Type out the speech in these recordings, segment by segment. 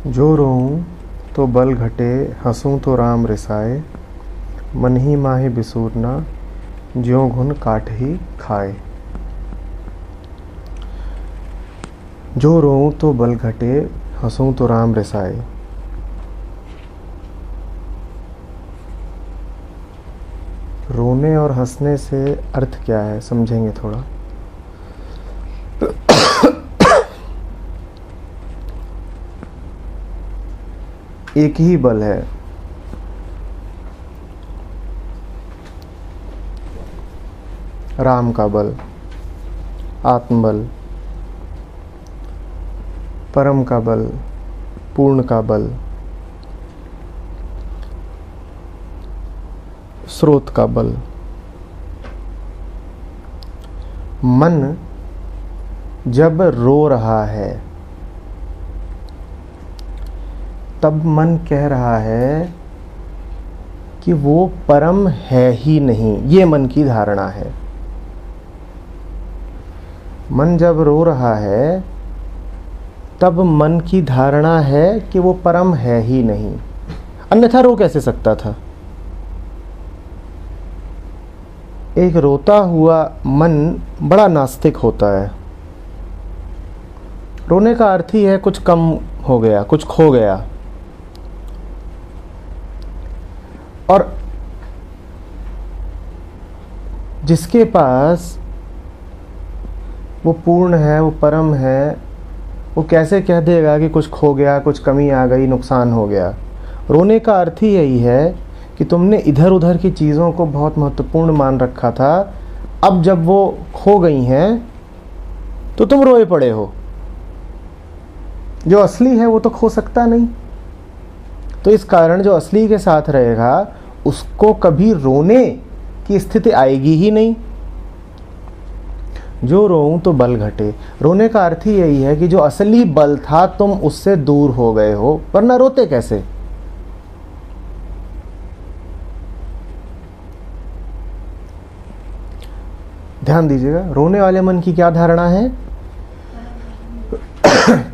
जो रोऊं तो बल घटे, हंसूं तो राम रिसाए। मन ही माहे बिसूरना, ज्यों घुन काट ही खाए। जो रोऊं तो बल घटे, हंसूं तो राम रिसाए। रोने और हंसने से अर्थ क्या है, समझेंगे थोड़ा। एक ही बल है, राम का बल, आत्मबल, परम का बल, पूर्ण का बल, स्रोत का बल। मन जब रो रहा है तब मन कह रहा है कि वो परम है ही नहीं, ये मन की धारणा है। मन जब रो रहा है तब मन की धारणा है कि वो परम है ही नहीं, अन्यथा रो कैसे सकता था। एक रोता हुआ मन बड़ा नास्तिक होता है। रोने का अर्थ ही है कुछ कम हो गया, कुछ खो गया। और जिसके पास वो पूर्ण है, वो परम है, वो कैसे कह देगा कि कुछ खो गया, कुछ कमी आ गई, नुकसान हो गया। रोने का अर्थ ही यही है कि तुमने इधर उधर की चीज़ों को बहुत महत्वपूर्ण मान रखा था, अब जब वो खो गई हैं तो तुम रोए पड़े हो। जो असली है वो तो खो सकता नहीं, तो इस कारण जो असली के साथ रहेगा उसको कभी रोने की स्थिति आएगी ही नहीं। जो रोऊं तो बल घटे, रोने का अर्थ ही यही है कि जो असली बल था तुम उससे दूर हो गए हो, वरना रोते कैसे। ध्यान दीजिएगा, रोने वाले मन की क्या धारणा है,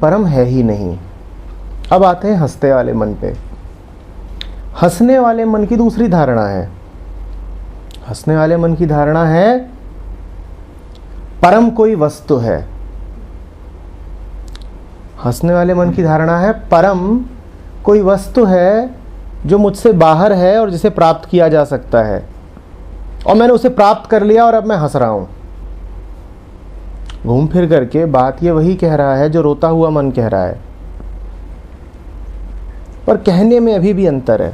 परम है ही नहीं। अब आते हैं हंसते वाले मन पे। हंसने वाले मन की दूसरी धारणा है। हंसने वाले मन की धारणा है परम कोई वस्तु है। हंसने वाले मन की धारणा है परम कोई वस्तु है जो मुझसे बाहर है और जिसे प्राप्त किया जा सकता है, और मैंने उसे प्राप्त कर लिया और अब मैं हंस रहा हूं। घूम फिर करके बात ये वही कह रहा है जो रोता हुआ मन कह रहा है, पर कहने में अभी भी अंतर है।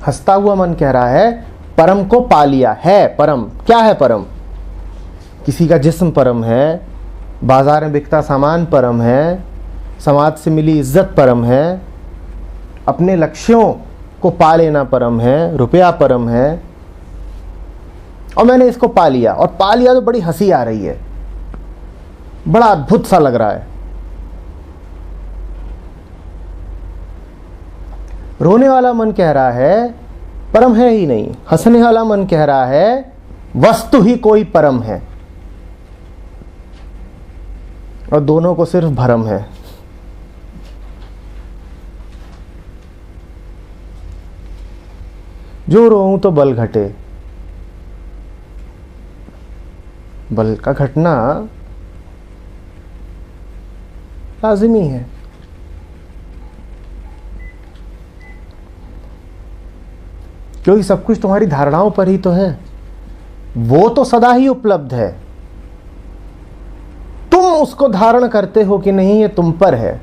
हंसता हुआ मन कह रहा है परम को पा लिया है। परम क्या है? परम किसी का जिस्म परम है, बाजार में बिकता सामान परम है, समाज से मिली इज्जत परम है, अपने लक्ष्यों को पा लेना परम है, रुपया परम है, और मैंने इसको पा लिया। और पा लिया तो बड़ी हंसी आ रही है, बड़ा अद्भुत सा लग रहा है। रोने वाला मन कह रहा है परम है ही नहीं। हंसने वाला मन कह रहा है वस्तु ही कोई परम है, और दोनों को सिर्फ भ्रम है। जो रोऊं तो बल घटे, बल का घटना लाजिमी है। क्योंकि सब कुछ तुम्हारी धारणाओं पर ही तो है, वो तो सदा ही उपलब्ध है। तुम उसको धारण करते हो कि नहीं, ये तुम पर है।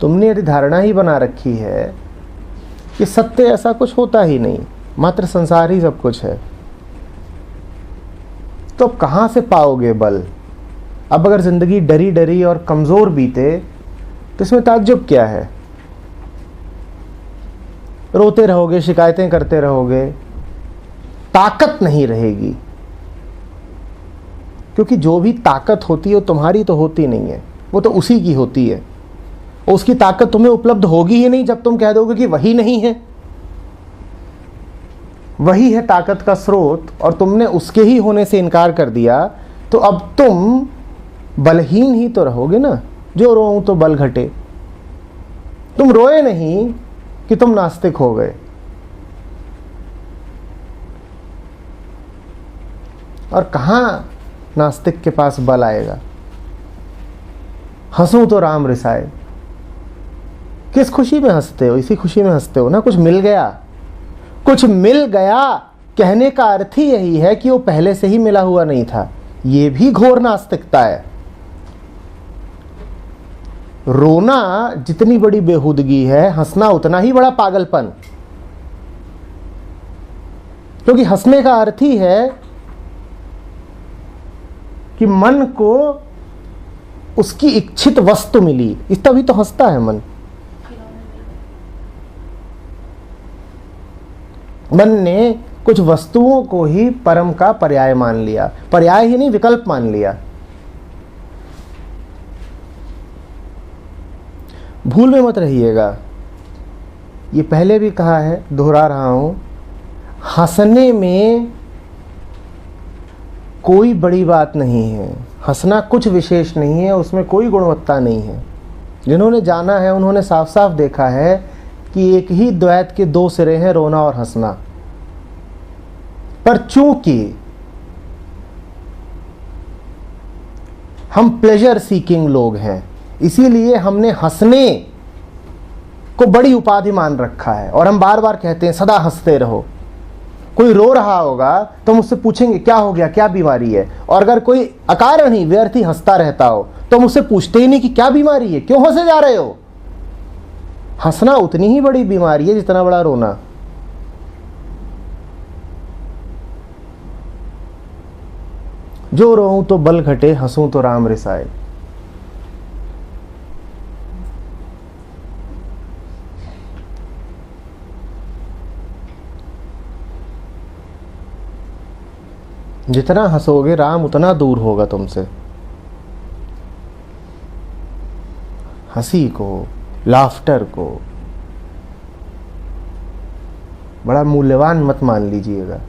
तुमने यदि धारणा ही बना रखी है कि सत्य ऐसा कुछ होता ही नहीं, मात्र संसार ही सब कुछ है, तो अब कहां से पाओगे बल। अब अगर जिंदगी डरी डरी और कमजोर बीते तो इसमें ताज्जुब क्या है। रोते रहोगे, शिकायतें करते रहोगे, ताकत नहीं रहेगी। क्योंकि जो भी ताकत होती है वो तुम्हारी तो होती नहीं है, वो तो उसी की होती है। और उसकी ताकत तुम्हें उपलब्ध होगी ही नहीं जब तुम कह दोगे कि वही नहीं है। वही है ताकत का स्रोत, और तुमने उसके ही होने से इनकार कर दिया, तो अब तुम बलहीन ही तो रहोगे ना। जो रोऊं तो बल घटे, तुम रोए नहीं कि तुम नास्तिक हो गए। और कहां नास्तिक के पास बल आएगा। हंसूं तो राम रिसाए। किस खुशी में हंसते हो? इसी खुशी में हंसते हो ना, कुछ मिल गया। कुछ मिल गया कहने का अर्थ ही यही है कि वो पहले से ही मिला हुआ नहीं था। ये भी घोर नास्तिकता है। रोना जितनी बड़ी बेहूदगी है, हंसना उतना ही बड़ा पागलपन। क्योंकि हंसने का अर्थ ही है कि मन को उसकी इच्छित वस्तु मिली, इस तभी तो हंसता है मन। मन ने कुछ वस्तुओं को ही परम का पर्याय मान लिया, पर्याय ही नहीं विकल्प मान लिया। भूल में मत रहिएगा, ये पहले भी कहा है, दोहरा रहा हूं, हंसने में कोई बड़ी बात नहीं है। हंसना कुछ विशेष नहीं है, उसमें कोई गुणवत्ता नहीं है। जिन्होंने जाना है उन्होंने साफ साफ देखा है कि एक ही द्वैत के दो सिरे हैं, रोना और हंसना। पर चूंकि हम प्लेजर सीकिंग लोग हैं, इसीलिए हमने हंसने को बड़ी उपाधि मान रखा है। और हम बार बार कहते हैं सदा हंसते रहो। कोई रो रहा होगा तो मुझसे पूछेंगे क्या हो गया, क्या बीमारी है। और अगर कोई अकारण ही व्यर्थ ही हंसता रहता हो तो मुझसे पूछते ही नहीं कि क्या बीमारी है, क्यों हंसे जा रहे हो। हंसना उतनी ही बड़ी बीमारी है जितना बड़ा रोना। जो रोऊं तो बल घटे, हंसूं तो राम रिसाए। जितना हंसोगे राम उतना दूर होगा तुमसे। हंसी को, लाफ्टर को बड़ा मूल्यवान मत मान लीजिएगा।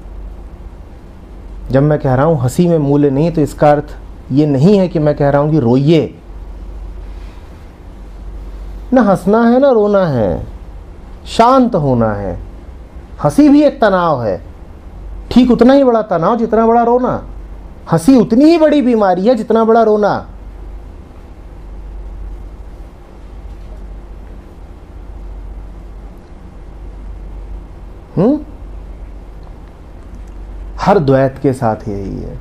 जब मैं कह रहा हूं हंसी में मूल्य नहीं, तो इसका अर्थ ये नहीं है कि मैं कह रहा हूं कि रोइए। ना हंसना है ना रोना है, शांत होना है। हंसी भी एक तनाव है, ठीक उतना ही बड़ा तनाव जितना बड़ा रोना। हंसी उतनी ही बड़ी बीमारी है जितना बड़ा रोना। हर द्वैत के साथ यही है।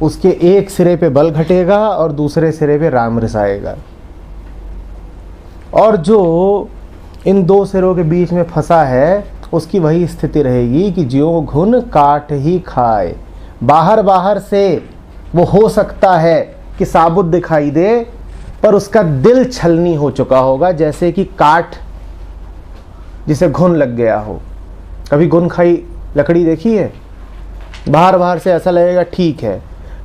उसके एक सिरे पे बल घटेगा और दूसरे सिरे पे राम रिसाएगा। और जो इन दो सिरों के बीच में फंसा है उसकी वही स्थिति रहेगी कि ज्यों घुन काट ही खाए। बाहर बाहर से वो हो सकता है कि साबुत दिखाई दे, पर उसका दिल छलनी हो चुका होगा, जैसे कि काठ जिसे घुन लग गया हो। कभी घुन खाई लकड़ी देखी है? बाहर बाहर से ऐसा लगेगा ठीक है,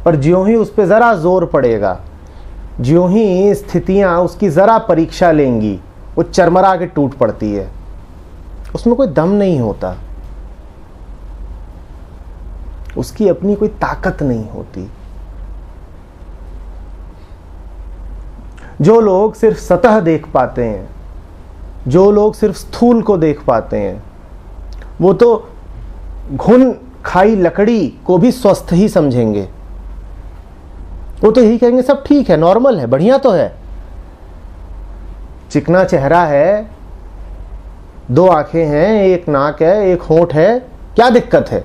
पर ज्यों ही उस पर ज़रा जोर पड़ेगा, ज्यों ही स्थितियां उसकी ज़रा परीक्षा लेंगी, वो चरमरा के टूट पड़ती है। उसमें कोई दम नहीं होता, उसकी अपनी कोई ताकत नहीं होती। जो लोग सिर्फ सतह देख पाते हैं, जो लोग सिर्फ स्थूल को देख पाते हैं, वो तो घुन खाई लकड़ी को भी स्वस्थ ही समझेंगे। वो तो यही कहेंगे सब ठीक है, नॉर्मल है, बढ़िया तो है, चिकना चेहरा है, दो आंखें हैं, एक नाक है, एक होंठ है, क्या दिक्कत है।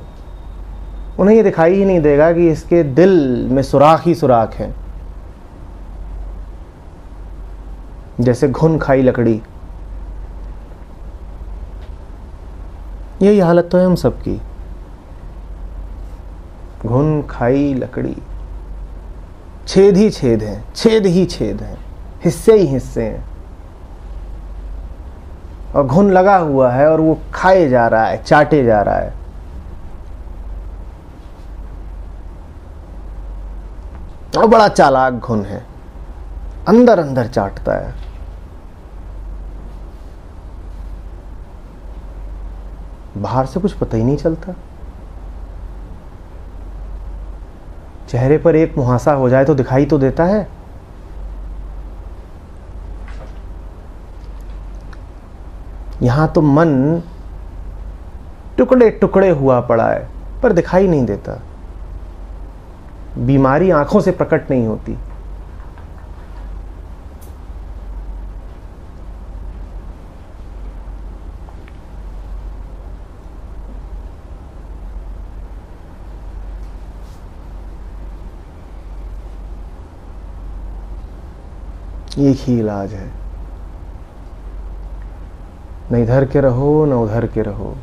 उन्हें ये दिखाई ही नहीं देगा कि इसके दिल में सुराख ही सुराख है, जैसे घुन खाई लकड़ी। यही हालत तो है हम सबकी, घुन खाई लकड़ी। छेद ही छेद हैं, छेद ही छेद हैं, हिस्से ही हिस्से हैं, और घुन लगा हुआ है और वो खाए जा रहा है, चाटे जा रहा है। और बड़ा चालाक घुन है, अंदर अंदर चाटता है। बाहर से कुछ पता ही नहीं चलता। चेहरे पर एक मुहासा हो जाए तो दिखाई तो देता है। यहाँ तो मन टुकड़े टुकड़े हुआ पड़ा है पर दिखाई नहीं देता। बीमारी आंखों से प्रकट नहीं होती। एक ही इलाज है, न इधर के रहो न उधर के रहो।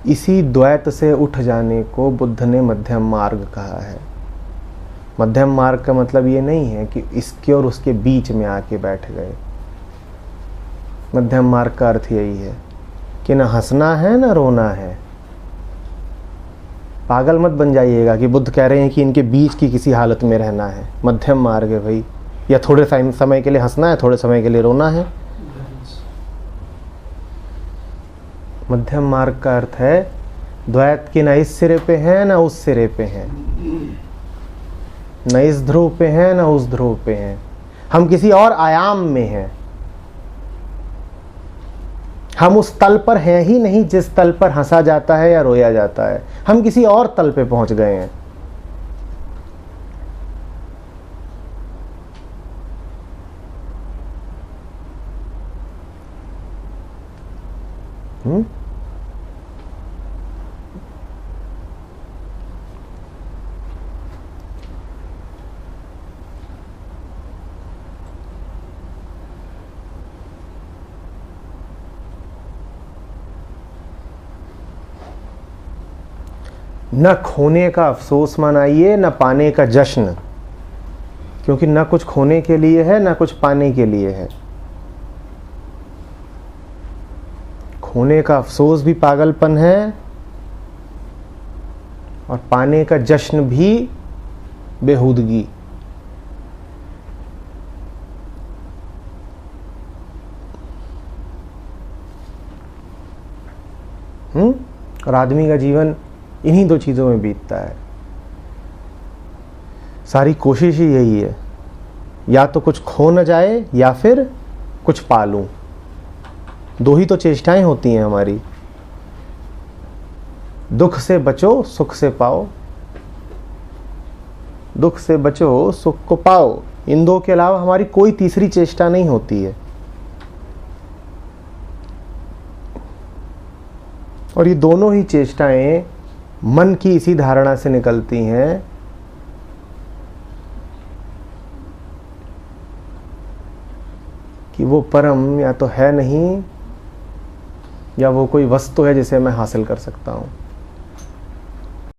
इसी द्वैत से उठ जाने को बुद्ध ने मध्यम मार्ग कहा है। मध्यम मार्ग का मतलब ये नहीं है कि इसके और उसके बीच में आके बैठ गए। मध्यम मार्ग का अर्थ यही है कि न हंसना है न रोना है। पागल मत बन जाइएगा कि बुद्ध कह रहे हैं कि इनके बीच की किसी हालत में रहना है। मध्यम मार्ग है भाई, या थोड़े समय के लिए हंसना है, थोड़े समय के लिए रोना है। मध्यम मार्ग का अर्थ है द्वैत के न इस सिरे पे हैं न उस सिरे पे हैं, न इस ध्रुव पे हैं न उस ध्रुव पे हैं। हम किसी और आयाम में हैं। हम उस तल पर हैं ही नहीं जिस तल पर हंसा जाता है या रोया जाता है। हम किसी और तल पे पहुंच गए हैं। न खोने का अफसोस मनाइए न पाने का जश्न, क्योंकि न कुछ खोने के लिए है न कुछ पाने के लिए है। खोने का अफसोस भी पागलपन है और पाने का जश्न भी बेहूदगी। और आदमी का जीवन इन्हीं दो चीजों में बीतता है। सारी कोशिश ही यही है, या तो कुछ खो न जाए या फिर कुछ पालूं। दो ही तो चेष्टाएं होती हैं हमारी। दुख से बचो सुख से पाओ, दुख से बचो सुख को पाओ। इन दो के अलावा हमारी कोई तीसरी चेष्टा नहीं होती है। और ये दोनों ही चेष्टाएं मन की इसी धारणा से निकलती हैं कि वो परम या तो है नहीं, या वो कोई वस्तु है जिसे मैं हासिल कर सकता हूं।